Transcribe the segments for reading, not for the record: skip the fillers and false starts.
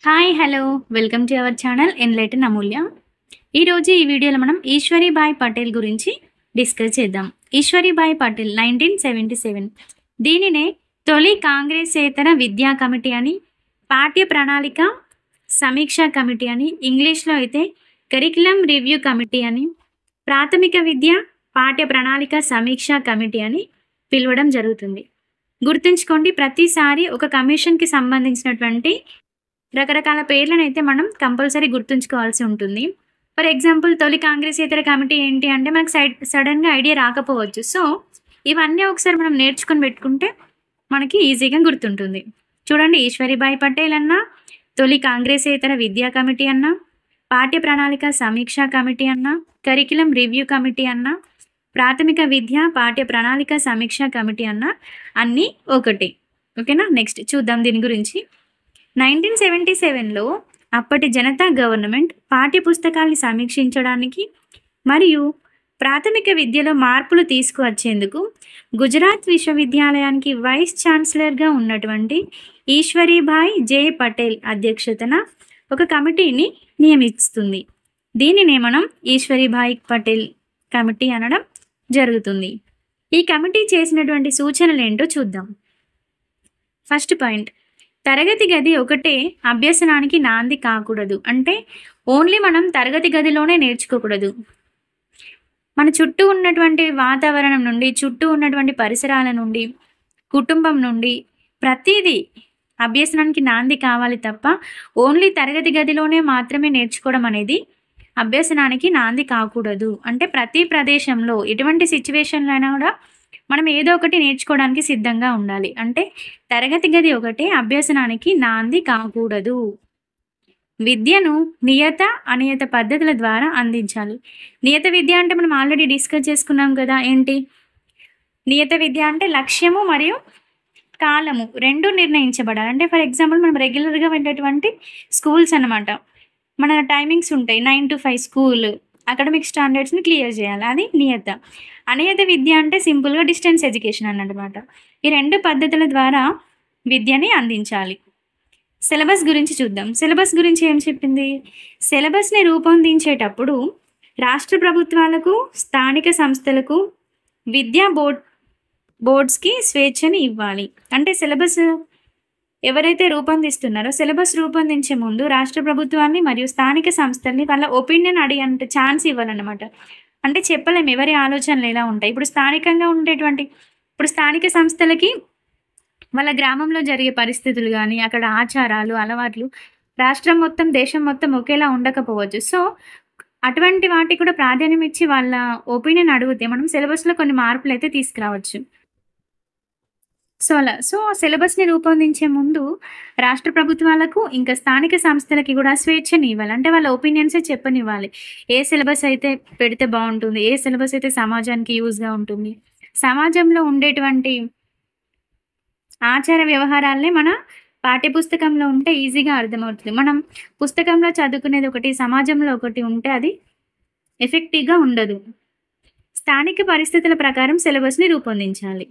Hi! Hello! Welcome to our channel enlighten Amulya. ఈరోజు ఈ వీడియోలో మనం ఈశ్వరీబాయి పటేల్ గురించి డిస్కస్ చేద్దాం. ఈశ్వరీబాయి పటేల్ 1977 దీనినే తొలి కాంగ్రెసేతర విద్యా కమిటీ అని, పాఠ్య ప్రణాళిక సమీక్షా కమిటీ అని, ఇంగ్లీష్‌లో అయితే కరిక్యులమ్ రివ్యూ కమిటీ అని, ప్రాథమిక విద్య పాఠ్య ప్రణాళిక సమీక్షా కమిటీ అని పిలవడం జరుగుతుంది. గుర్తుంచుకోండి, ప్రతిసారి ఒక కమిషన్‌కి సంబంధించినటువంటి రకరకాల పేర్లనైతే మనం కంపల్సరీ గుర్తుంచుకోవాల్సి ఉంటుంది. ఫర్ ఎగ్జాంపుల్ తొలి కాంగ్రెసేతర కమిటీ ఏంటి అంటే మనకు సడెన్‌గా ఐడియా రాకపోవచ్చు. సో, ఇవన్నీ ఒకసారి మనం నేర్చుకొని పెట్టుకుంటే మనకి ఈజీగా గుర్తుంటుంది. చూడండి, ఈశ్వరీబాయి పటేల్ అన్నా, తొలి కాంగ్రెసేతర విద్యా కమిటీ అన్నా, పాఠ్య ప్రణాళిక సమీక్షా కమిటీ అన్నా, కరిక్యులమ్ రివ్యూ కమిటీ అన్నా, ప్రాథమిక విద్య పాఠ్య ప్రణాళిక సమీక్షా కమిటీ అన్నా అన్నీ ఒకటే. ఓకేనా? నెక్స్ట్ చూద్దాం దీని గురించి. 1977లో అప్పటి జనతా గవర్నమెంట్ పాఠ్య పుస్తకాల్ని సమీక్షించడానికి మరియు ప్రాథమిక విద్యలో మార్పులు తీసుకువచ్చేందుకు గుజరాత్ విశ్వవిద్యాలయానికి వైస్ ఛాన్సలర్గా ఉన్నటువంటి ఈశ్వరీబాయి జే పటేల్ అధ్యక్షతన ఒక కమిటీని నియమిస్తుంది. దీనినే మనం ఈశ్వరీబాయి పటేల్ కమిటీ అనడం జరుగుతుంది. ఈ కమిటీ చేసినటువంటి సూచనలు ఏంటో చూద్దాం. ఫస్ట్ పాయింట్, తరగతి గది ఒకటే అభ్యసనానికి నాంది కాకూడదు. అంటే ఓన్లీ మనం తరగతి గదిలోనే నేర్చుకోకూడదు. మన చుట్టూ ఉన్నటువంటి వాతావరణం నుండి, చుట్టూ ఉన్నటువంటి పరిసరాల నుండి, కుటుంబం నుండి ప్రతీదీ అభ్యసనానికి నాంది కావాలి తప్ప ఓన్లీ తరగతి గదిలోనే మాత్రమే నేర్చుకోవడం అనేది అభ్యసనానికి నాంది కాకూడదు. అంటే ప్రతి ప్రదేశంలో ఎటువంటి సిచ్యువేషన్లో అయినా కూడా మనం ఏదో ఒకటి నేర్చుకోవడానికి సిద్ధంగా ఉండాలి. అంటే తరగతి గది ఒకటే అభ్యసనానికి నాంది కాకూడదు. విద్యను నియత అనియత పద్ధతుల ద్వారా అందించాలి. నియత విద్య అంటే మనం ఆల్రెడీ డిస్కస్ చేసుకున్నాం కదా. ఏంటి నియత విద్య అంటే? లక్ష్యము మరియు కాలము రెండు నిర్ణయించబడాలి. అంటే ఫర్ ఎగ్జాంపుల్ మనం రెగ్యులర్గా వెళ్ళేటువంటి స్కూల్స్ అన్నమాట. మన టైమింగ్స్ ఉంటాయి. 9 to 5 స్కూల్, అకాడమిక్ స్టాండర్డ్స్ని క్లియర్ చేయాలి. అది నియత. అనియత విద్య అంటే సింపుల్గా డిస్టెన్స్ ఎడ్యుకేషన్ అన్నమాట. ఈ రెండు పద్ధతుల ద్వారా విద్యని అందించాలి. సిలబస్ గురించి చూద్దాం. సిలబస్ గురించి ఏం చెప్పింది? సిలబస్ని రూపొందించేటప్పుడు రాష్ట్ర ప్రభుత్వాలకు, స్థానిక సంస్థలకు, విద్యా బోర్డ్స్కి స్వేచ్ఛని ఇవ్వాలి. అంటే సిలబస్ ఎవరైతే రూపొందిస్తున్నారో సిలబస్ రూపొందించే ముందు రాష్ట్ర ప్రభుత్వాన్ని మరియు స్థానిక సంస్థల్ని వాళ్ళ ఒపీనియన్ అడిగేంత ఛాన్స్ ఇవ్వాలన్నమాట. అంటే చెప్పలేము ఎవరి ఆలోచనలు ఎలా ఉంటాయి. ఇప్పుడు స్థానిక సంస్థలకి వాళ్ళ గ్రామంలో జరిగే పరిస్థితులు కానీ, అక్కడ ఆచారాలు, అలవాట్లు రాష్ట్రం మొత్తం, దేశం మొత్తం ఒకేలా ఉండకపోవచ్చు. సో, అటువంటి వాటికి కూడా ప్రాధాన్యం ఇచ్చి వాళ్ళ ఒపీనియన్ అడిగితే మనం సిలబస్లో కొన్ని మార్పులు అయితే తీసుకురావచ్చు. సో సిలబస్ని రూపొందించే ముందు రాష్ట్ర ప్రభుత్వాలకు, ఇంకా స్థానిక సంస్థలకి కూడా స్వేచ్ఛని ఇవ్వాలి. అంటే వాళ్ళ ఒపీనియన్సే చెప్పనివ్వాలి. ఏ సిలబస్ అయితే పెడితే బాగుంటుంది, ఏ సిలబస్ అయితే సమాజానికి యూజ్గా ఉంటుంది, సమాజంలో ఉండేటువంటి ఆచార వ్యవహారాలనే మన పాఠ్యపుస్తకంలో ఉంటే ఈజీగా అర్థమవుతుంది. మనం పుస్తకంలో చదువుకునేది ఒకటి, సమాజంలో ఒకటి ఉంటే అది ఎఫెక్టివ్గా ఉండదు. స్థానిక పరిస్థితుల ప్రకారం సిలబస్ని రూపొందించాలి.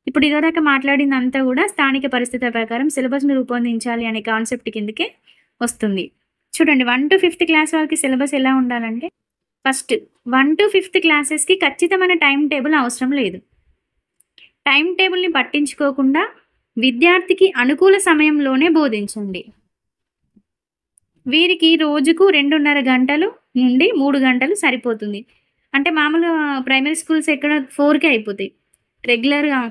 ఇప్పుడు ఇదివరకు మాట్లాడిందంతా కూడా స్థానిక పరిస్థితుల ప్రకారం సిలబస్ని రూపొందించాలి అనే కాన్సెప్ట్ కిందకే వస్తుంది. చూడండి, 1 to 5th క్లాస్ వాళ్ళకి సిలబస్ ఎలా ఉండాలంటే, ఫస్ట్ 1 to 5th క్లాసెస్కి ఖచ్చితమైన టైం టేబుల్ అవసరం లేదు. టైం టేబుల్ని పట్టించుకోకుండా విద్యార్థికి అనుకూల సమయంలోనే బోధించండి. వీరికి రోజుకు 2.5 గంటలు నుండి 3 గంటలు సరిపోతుంది. అంటే మామూలుగా ప్రైమరీ స్కూల్స్ ఎక్కడ 4కే అయిపోతాయి. రెగ్యులర్గా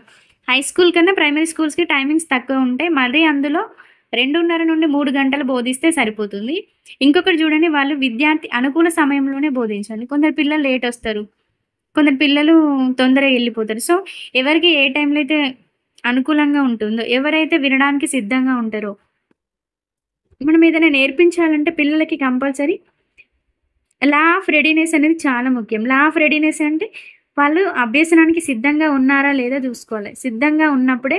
హై స్కూల్ కన్నా ప్రైమరీ స్కూల్స్కి టైమింగ్స్ తక్కువ ఉంటాయి. మళ్ళీ అందులో 2.5 నుండి 3 గంటలు బోధిస్తే సరిపోతుంది. ఇంకొకటి చూడండి, వాళ్ళు విద్యార్థి అనుకూల సమయంలోనే బోధించాలి. కొందరు పిల్లలు లేట్ వస్తారు, కొందరు పిల్లలు తొందరగా వెళ్ళిపోతారు. సో, ఎవరికి ఏ టైంలో అయితే అనుకూలంగా ఉంటుందో, ఎవరైతే వినడానికి సిద్ధంగా ఉంటారో, మనం ఏదైనా నేర్పించాలంటే పిల్లలకి కంపల్సరీ లా ఆఫ్ రెడీనెస్ అనేది చాలా ముఖ్యం. లా ఆఫ్ రెడీనెస్ అంటే వాళ్ళు అభ్యసనానికి సిద్ధంగా ఉన్నారా లేదా చూసుకోవాలి. సిద్ధంగా ఉన్నప్పుడే,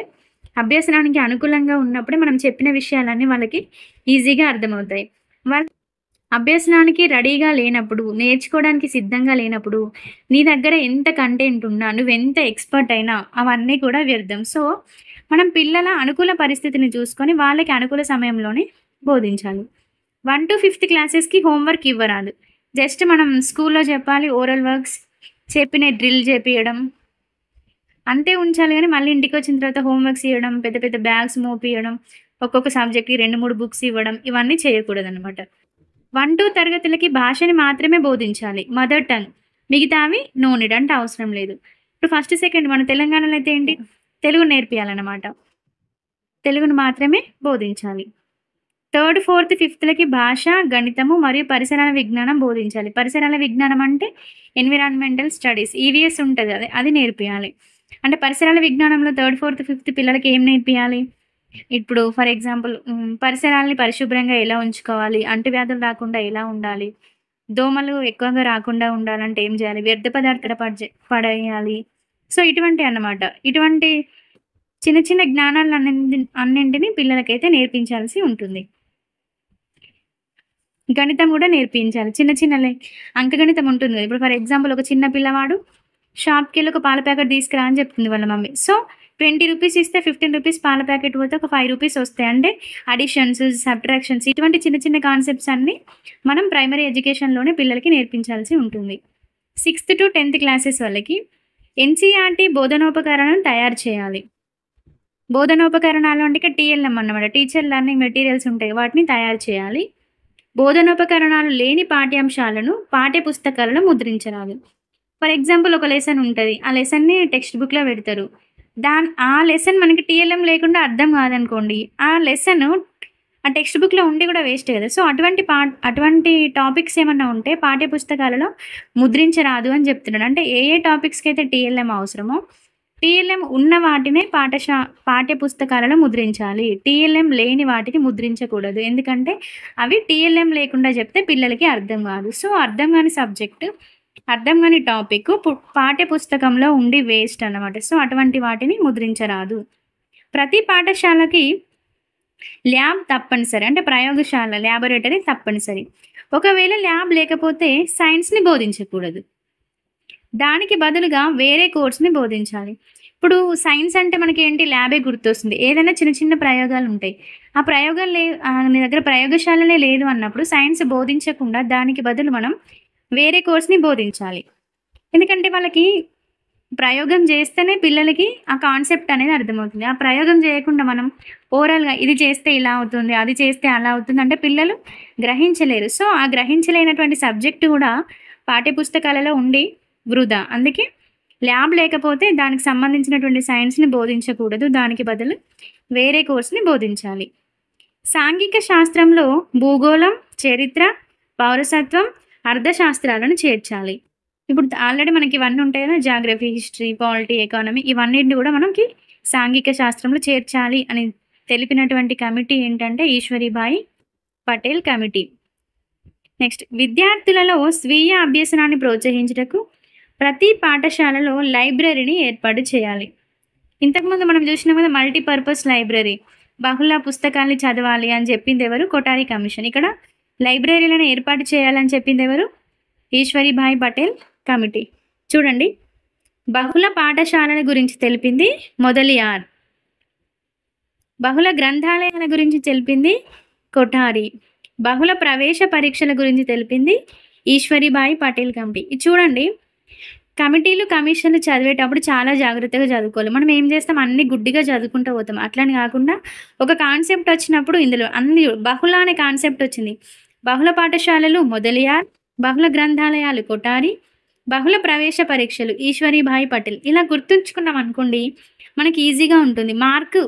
అభ్యసనానికి అనుకూలంగా ఉన్నప్పుడే మనం చెప్పిన విషయాలన్నీ వాళ్ళకి ఈజీగా అర్థమవుతాయి. వాళ్ళు అభ్యసనానికి రెడీగా లేనప్పుడు, నేర్చుకోవడానికి సిద్ధంగా లేనప్పుడు నీ దగ్గర ఎంత కంటెంట్ ఉన్నా, నువ్వెంత ఎక్స్పర్ట్ అయినా అవన్నీ కూడా వ్యర్థం. సో, మనం పిల్లల అనుకూల పరిస్థితిని చూసుకొని వాళ్ళకి అనుకూల సమయంలోనే బోధించాలి. 1-5th క్లాసెస్‌కి హోంవర్క్ ఇవ్వరాదు. జస్ట్ మనం స్కూల్‌లో చెప్పాలి, ఓరల్ వర్క్స్, చెప్పిన డ్రిల్ చేపియడం అంతే ఉంచాలి గానీ, మళ్ళీ ఇంటికొచ్చిన తర్వాత హోంవర్క్స్ ఇయ్యడం, పెద్ద పెద్ద బ్యాగ్స్ మోపియడం, ఒక్కొక్క సబ్జెక్ట్‌కి 2, 3 బుక్స్ ఇవ్వడం ఇవన్నీ చేయకూడదనమాట. 1-2 తరగతులకి భాషని మాత్రమే బోధించాలి. Mother tongue. మిగతావి నో నీడ్ అంటే అవసరం లేదు. ఇప్పుడు ఫస్ట్, సెకండ్ మన తెలంగాణలో అయితే ఏంటి? తెలుగు నేర్పియాలన్నమాట. తెలుగును మాత్రమే బోధించాలి. 3, 4, 5లకి భాష, గణితము మరియు పరిసరాల విజ్ఞానం బోధించాలి. పరిసరాల విజ్ఞానం అంటే ఎన్విరాన్మెంటల్ స్టడీస్ ఈవీఎస్ ఉంటది కదా! అది నేర్పియాలి. అంటే పరిసరాల విజ్ఞానంలో 3, 4, 5 పిల్లలకి ఏం నేర్పియాలి? ఇప్పుడు ఫర్ ఎగ్జాంపుల్ పరిసరాల్ని పరిశుభ్రంగా ఎలా ఉంచుకోవాలి? అంటువ్యాధులు రాకుండా ఎలా ఉండాలి? దోమలు ఎక్కువగా రాకుండా ఉండాలంటే ఏం చేయాలి? వ్యర్థ పదార్థాలు పడేయాలి. సో, ఇటువంటివి అన్నమాట. ఇటువంటి చిన్న చిన్న అన్నింటిని పిల్లలకైతే నేర్పించాల్సి ఉంటుంది. గణితం కూడా నేర్పించాలి. చిన్న చిన్న అంకగణితం ఉంటుంది కదా! ఇప్పుడు ఫర్ ఎగ్జాంపుల్ ఒక చిన్న పిల్లవాడు షాప్‌కెళ్ళి ఒక పాల ప్యాకెట్ తీసుకురా అని చెప్తుంది వాళ్ళ మమ్మీ. సో, 20 రూపీస్ ఇస్తే 15 రూపీస్ పాల ప్యాకెట్ పోతే ఒక 5 రూపీస్ వస్తాయి. అంటే అడిషన్స్, సబ్ట్రాక్షన్స్ ఇటువంటి చిన్న చిన్న కాన్సెప్ట్స్ అన్నీ మనం ప్రైమరీ ఎడ్యుకేషన్‌లోనే పిల్లలకి నేర్పించాల్సి ఉంటుంది. 6th-10th క్లాసెస్ వాళ్ళకి ఎన్‌సీఈఆర్‌టీ బోధనోపకరణాలను తయారు చేయాలి. బోధనోపకరణాలు అంటే ఇక్కడ టీఎల్ఎం అన్నమాట. టీచర్ లెర్నింగ్ మెటీరియల్స్ ఉంటాయి. వాటిని తయారు చేయాలి. బోధనోపకరణాలు లేని పాఠ్యాంశాలను పాఠ్య పుస్తకాలలో ముద్రించరాదు. ఫర్ ఎగ్జాంపుల్ ఒక లెసన్ ఉంటది. ఆ లెసన్‌ని టెక్స్ట్ బుక్‌లో పెడతారు. ఆ లెసన్ మనకి టీఎల్ఎం లేకుండా అర్థం కాదనుకోండి. ఆ లెసన్ ఆ టెక్స్ట్ బుక్‌లో ఉండి కూడా వేస్ట్ కదా! సో, అటువంటి టాపిక్స్ ఏమన్నా ఉంటే పాఠ్య పుస్తకాలలో ముద్రించరాదు అని చెప్తున్నాడు. అంటే ఏ టాపిక్స్‌కైతే టీఎల్ఎం అవసరమో టీఎల్ఎం ఉన్న వాటినే పాఠ్య పుస్తకాలలో ముద్రించాలి. టీఎల్ఎం లేని వాటిని ముద్రించకూడదు. ఎందుకంటే అవి టీఎల్ఎం లేకుండా చెప్తే పిల్లలకి అర్థం కాదు. సో, అర్థం కాని సబ్జెక్ట్, అర్థం కాని టాపిక్ పాఠ్య పుస్తకంలో ఉండి వేస్ట్ అన్నమాట. సో, అటువంటి వాటిని ముద్రించరాదు. ప్రతి పాఠశాలకి ల్యాబ్ తప్పనిసరి. అంటే ప్రయోగశాల ల్యాబొరేటరీ తప్పనిసరి. ఒకవేళ ల్యాబ్ లేకపోతే సైన్స్‌ని బోధించకూడదు. దానికి బదులుగా వేరే కోర్స్‌ని బోధించాలి. ఇప్పుడు సైన్స్ అంటే మనకేంటి ల్యాబే గుర్తొస్తుంది. ఏదైనా చిన్న చిన్న ప్రయోగాలు ఉంటాయి. ఆ ప్రయోగాలు నీ దగ్గర ప్రయోగశాలనే లేదు అన్నప్పుడు సైన్స్ బోధించకుండా దానికి బదులు మనం వేరే కోర్స్‌ని బోధించాలి. ఎందుకంటే వాళ్ళకి ప్రయోగం చేస్తేనే పిల్లలకి ఆ కాన్సెప్ట్ అనేది అర్థమవుతుంది. ఆ ప్రయోగం చేయకుండా మనం ఓరల్‌గా ఇది చేస్తే ఇలా అవుతుంది, అది చేస్తే అలా అవుతుంది అంటే పిల్లలు గ్రహించలేరు. సో, ఆ గ్రహించలేనటువంటి సబ్జెక్ట్ కూడా పాఠ్యపుస్తకాలలో ఉండి వృధా. అందుకే ల్యాబ్ లేకపోతే దానికి సంబంధించినటువంటి సైన్స్‌ని బోధించకూడదు. దానికి బదులు వేరే కోర్స్‌ని బోధించాలి. సాంఘిక శాస్త్రంలో భూగోళం, చరిత్ర, పౌరసత్వం, అర్థశాస్త్రాలను చేర్చాలి. ఇప్పుడు ఆల్రెడీ మనకి ఇవన్నీ ఉంటాయి కదా! జాగ్రఫీ, హిస్టరీ, పాలిటీ, ఎకానమీ ఇవన్నిటిని కూడా మనకి సాంఘిక శాస్త్రంలో చేర్చాలి అని తెలిపినటువంటి కమిటీ ఏంటంటే ఈశ్వరీబాయి పటేల్ కమిటీ. నెక్స్ట్ విద్యార్థులలో స్వీయ అభ్యసనాన్ని ప్రోత్సహించుటకు ప్రతి పాఠశాలలో లైబ్రరీని ఏర్పాటు చేయాలి. ఇంతకుముందు మనం చూసినాం కదా మల్టీపర్పస్ లైబ్రరీ. బహుళ పుస్తకాల్ని చదవాలి అని చెప్పింది ఎవరు? కొఠారి కమిషన్. ఇక్కడ లైబ్రరీలను ఏర్పాటు చేయాలని చెప్పింది ఎవరు? ఈశ్వరీబాయి పటేల్ కమిటీ. చూడండి, బహుళ పాఠశాలల గురించి తెలిపింది మొదలియార్. బహుళ గ్రంథాలయాల గురించి తెలిపింది కొఠారి. బహుళ ప్రవేశ పరీక్షల గురించి తెలిపింది ఈశ్వరీబాయి పటేల్ కమిటీ. ఇది చూడండి, కమిటీలు, కమిషన్లు చదివేటప్పుడు చాలా జాగ్రత్తగా చదువుకోవాలి. మనం ఏం చేస్తాం, అన్ని గుడ్డిగా చదువుకుంటూ పోతాం. అట్లని కాకుండా ఒక కాన్సెప్ట్ వచ్చినప్పుడు ఇందులో అన్ని బహుళ అనే కాన్సెప్ట్ వచ్చింది. బహుళ పాఠశాలలు మొదలియార్, బహుళ గ్రంథాలయాలు కొఠారి, బహుళ ప్రవేశ పరీక్షలు ఈశ్వరీబాయి పటేల్. ఇలా గుర్తుంచుకున్నాం అనుకోండి మనకి ఈజీగా ఉంటుంది. మార్కు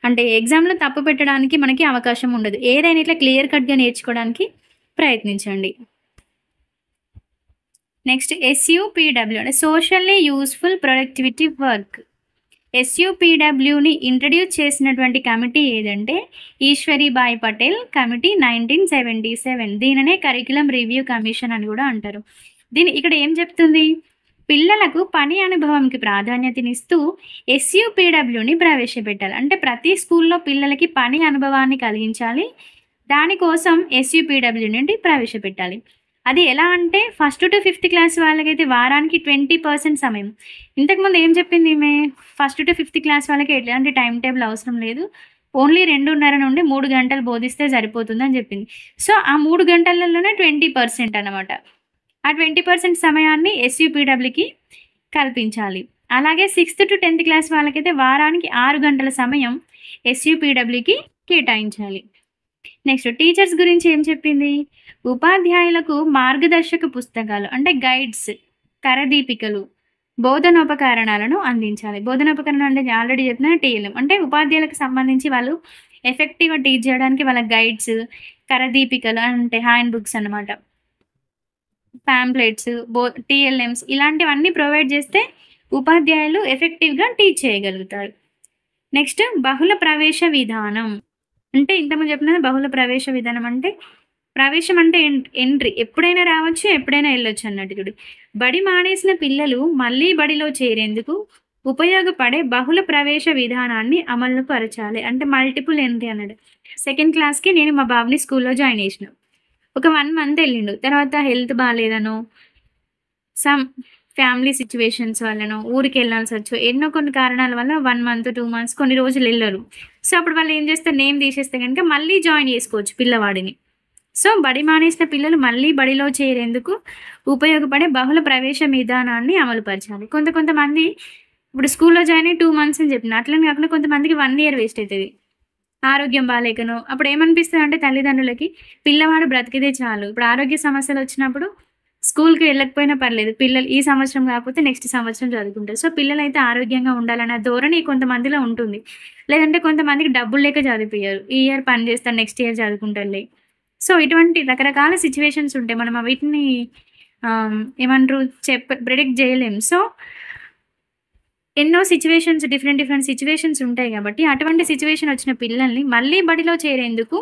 అంటే ఎగ్జామ్లో తప్పు పెట్టడానికి మనకి అవకాశం ఉండదు. ఏదైనా ఇట్లా క్లియర్ కట్గా నేర్చుకోవడానికి ప్రయత్నించండి. నెక్స్ట్ SUPW అంటే సోషల్లీ యూస్ఫుల్ ప్రొడక్టివిటీ వర్క్. SUPWని ఇంట్రడ్యూస్ చేసినటువంటి కమిటీ ఏదంటే ఈశ్వరీబాయి పటేల్ కమిటీ 1977. దీనినే కరికులం రివ్యూ కమిషన్ అని కూడా అంటారు. ఇక్కడ ఏం చెప్తుంది, పిల్లలకు పని అనుభవంకి ప్రాధాన్యతనిస్తూ SUPWని ప్రవేశపెట్టాలి. అంటే ప్రతి స్కూల్లో పిల్లలకి పని అనుభవాన్ని కలిగించాలి. దానికోసం SUPW నుండి ప్రవేశపెట్టాలి. అది ఎలా అంటే 1st to 5th క్లాస్ వాళ్ళకైతే వారానికి 20% సమయం. ఇంతకుముందు ఏం చెప్పింది ఈమె, 1st to 5th క్లాస్ వాళ్ళకి ఎట్లాంటి టైం టేబుల్ అవసరం లేదు, ఓన్లీ 2:30 నుండి 3 గంటలు బోధిస్తే సరిపోతుందని చెప్పింది. సో, ఆ 3 గంటలలోనే 20% అనమాట. ఆ 20% సమయాన్ని ఎస్‌యూపీడబ్ల్యూకి కల్పించాలి. అలాగే 6th-10th క్లాస్ వాళ్ళకైతే వారానికి 6 గంటల సమయం ఎస్‌యూపీడబ్ల్యూకి కేటాయించాలి. నెక్స్ట్ టీచర్స్ గురించి ఏం చెప్పింది? ఉపాధ్యాయులకు మార్గదర్శక పుస్తకాలు అంటే గైడ్స్, కరదీపికలు, బోధనోపకరణాలను అందించాలి. బోధనోపకరణం అంటే ఆల్రెడీ చెప్పిన టీఎల్ఎం అంటే ఉపాధ్యాయులకు సంబంధించి వాళ్ళు ఎఫెక్టివ్‌గా టీచ్ చేయడానికి వాళ్ళ గైడ్స్, కరదీపికలు అంటే హ్యాండ్ బుక్స్ అన్నమాట. పాంప్లెట్స్, టీఎల్ఎమ్స్ ఇలాంటివన్నీ ప్రొవైడ్ చేస్తే ఉపాధ్యాయులు ఎఫెక్టివ్‌గా టీచ్ చేయగలుగుతారు. నెక్స్ట్ బహుళ ప్రవేశ విధానం. అంటే ఇంతకుముందు చెప్పినది బహుళ ప్రవేశ విధానం అంటే ప్రవేశం అంటే ఎంట్రీ. ఎప్పుడైనా రావచ్చు, ఎప్పుడైనా ఎళ్ళొచ్చు అన్నట్టు చూడు. బడి మానేసిన పిల్లలు మళ్ళీ బడిలో చేరేందుకు ఉపయోగపడే బహుళ ప్రవేశ విధానాన్ని అమలు పరచాలి. అంటే మల్టిపుల్ ఎంట్రీ అన్నాడు. 2nd క్లాస్‌కి నేను మా బాబుని స్కూల్‌లో జాయిన్ చేసిన. ఒక 1 మంత్ ఎళ్ళిండు. తర్వాత హెల్త్ బాలేదనో, సమ్ ఫ్యామిలీ సిట్యుయేషన్స్ వల్లనో, ఊరికెళ్ళాల్సొచ్చు. ఎన్నో కొన్ని కారణాల వల్ల 1 మంత్, 2 మంత్స్ కొన్ని రోజులు ఎళ్ళరు. సో, అప్పుడు వాళ్ళు ఏం చేస్తారు నేమ్ తీసేస్తే గనుక మళ్ళీ జాయిన్ చేసుకోవచ్చు పిల్లవాడిని. సో, బడి మానేసిన పిల్లలు మళ్ళీ బడిలో చేరేందుకు ఉపయోగపడే బహుళ ప్రవేశ విధానాన్ని అమలుపరచాలి. కొంతమంది ఇప్పుడు స్కూల్‌లో జాయిన్ అయ్యి 2 మంత్స్ అని చెప్పిన. అట్లని కాకుండా కొంతమందికి 1 ఇయర్ వేస్ట్ అయితది. ఆరోగ్యం బాలేకనో అప్పుడు ఏమనిపిస్తదంటే తల్లిదండ్రులకి పిల్లవాడు బ్రతికితే చాలు. ఇప్పుడు ఆరోగ్య సమస్యలొచ్చినప్పుడు స్కూల్‌కి వెళ్ళకపోయినా పర్లేదు. పిల్లలు ఈ సంవత్సరం కాకపోతే నెక్స్ట్ సంవత్సరం చదువుకుంటారు. సో, పిల్లలైతే ఆరోగ్యంగా ఉండాలన్న ధోరణి కొంతమందిలో ఉంటుంది. లేదంటే కొంతమందికి డబ్బులు లేక చదివిపియ్యరు. ఈ ఇయర్ పని చేస్తాను, నెక్స్ట్ ఇయర్ చదువుకుంటానులే. సో, ఇటువంటి రకరకాల సిట్యుయేషన్స్ ఉంటాయి. మనం వీటిని ఏమంటారు ప్రిడిక్ట్ చేయలేం. సో, ఎన్నో సిట్యుయేషన్స్ డిఫరెంట్ సిట్యుయేషన్స్ ఉంటాయి కాబట్టి అటువంటి సిట్యుయేషన్ వచ్చిన పిల్లల్ని మళ్ళీ బడిలో చేరేందుకు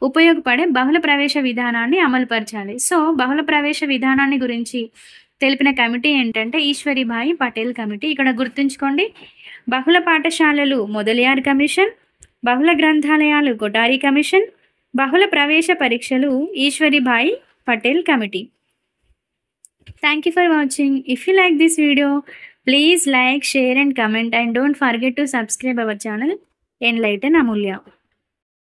ఉపయోగపడే బహుళ ప్రవేశ విధానాన్ని అమలుపరచాలి. సో, బహుళ ప్రవేశ విధానాన్ని గురించి తెలిపిన కమిటీ ఏంటంటే ఈశ్వరీబాయి పటేల్ కమిటీ. ఇక్కడ గుర్తుంచుకోండి బహుళ పాఠశాలలు మొదలియార్ కమిషన్, బహుళ గ్రంథాలయాలు కొఠారి కమిషన్, బహుళ ప్రవేశ పరీక్షలు Eshwari Bai Patel committee. Thank you for watching. If you like this video, please like, share and comment and don't forget to subscribe our channel Enlighten Amulya.